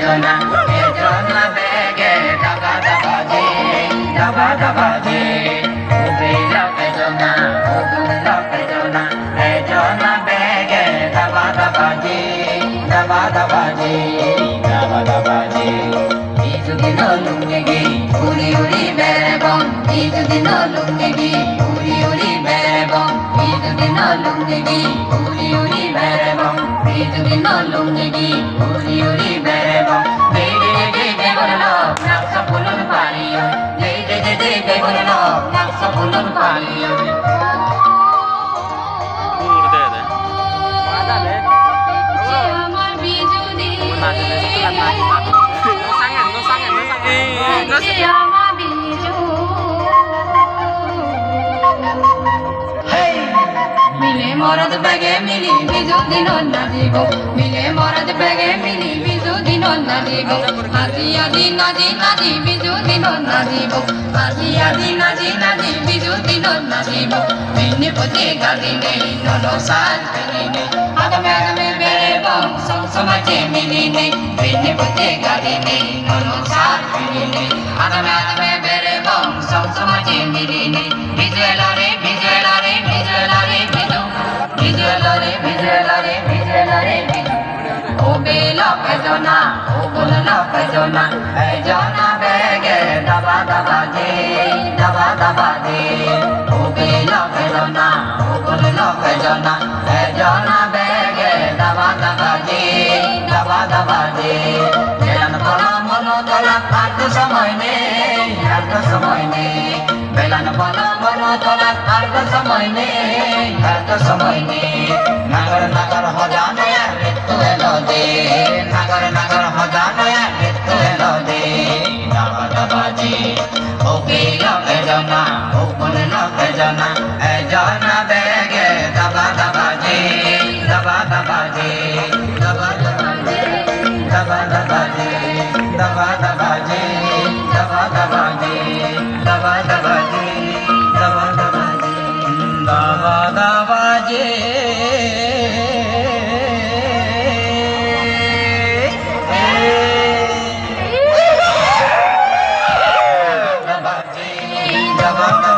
এজনা এজনা বেগে দাবা দাবা যে দাবা দাবা যে উবিলা এজনা উবিলা এজনা এজনা বেগে দাবা দাবা যে দাবা দাবা যে দাবা দাবা যে ইজুদিন লুঙ্গি উড়ি উড়ি বেরবং ইজুদিন লুঙ্গি উড়ি উড়ি বেরবং ইজুদিন লুঙ্গি উড়ি উড়ি বেরবং ইজুদিন লুঙ্গি উড়ি উড়ি বেরবং দে দে দে দে বললো নাকশা ফুলন পালিও দে দে দে দে দে বললো নাকশা ফুলন পালিও মরদ বেগে মিলি বিজু দিন নাজিব মিলে মরদ বেগে মিলি বিজু দিন নাজিব আজি আজি নাজি নাজি বিজু দিন নাজিব আজি আজি নাজি নাজি বিজু দিন নাজিব মিনি পতি গাদি নেই ননো সাজ মিলি নেই আদমে আদমে বেরেব সমাজে মিলি নেই মিনি পতি গাদি নেই ননো সাজ মিলি নেই আদমে আদমে বেরেব সমাজে মিলি নেই বিজুয়েলারে বিজুয়েলারে বিজুয়েলারে বিজুয়েলারে বিজুয়েলারে বিজুয়েলারে ও বেলা এজনা ও বললা এজনা এজনা বেগে দাবা দাবা যে দাবা দাবা যে ও বেলা এজনা ও বললা এজনা এজনা বেগে দাবা দাবা যে দাবা দাবা যে বেলান বলা মনো তোলা আর তো সময় নেই আর তো সময় নেই বেলান বলা মনো তোলা আর তো সময় নেই আর তো সময় নেই নাগর নাগর হজা নয়া মৃত্যু এলো দে নাগর নাগর হজা নয়া মৃত্যু এলো দে দাবা দাবা জি ও বেলা এজনা ও বললা এজনা এজনা বেগে দাবা দাবা জি দাবা দাবা জি দাবা দাবা জি দাবা দাবা জি দাবা দাবা জি দাবা দাবা জি দাবা দাবা জি দাবা দাবা জি দাবা দাবা জি দাবা জি দাবা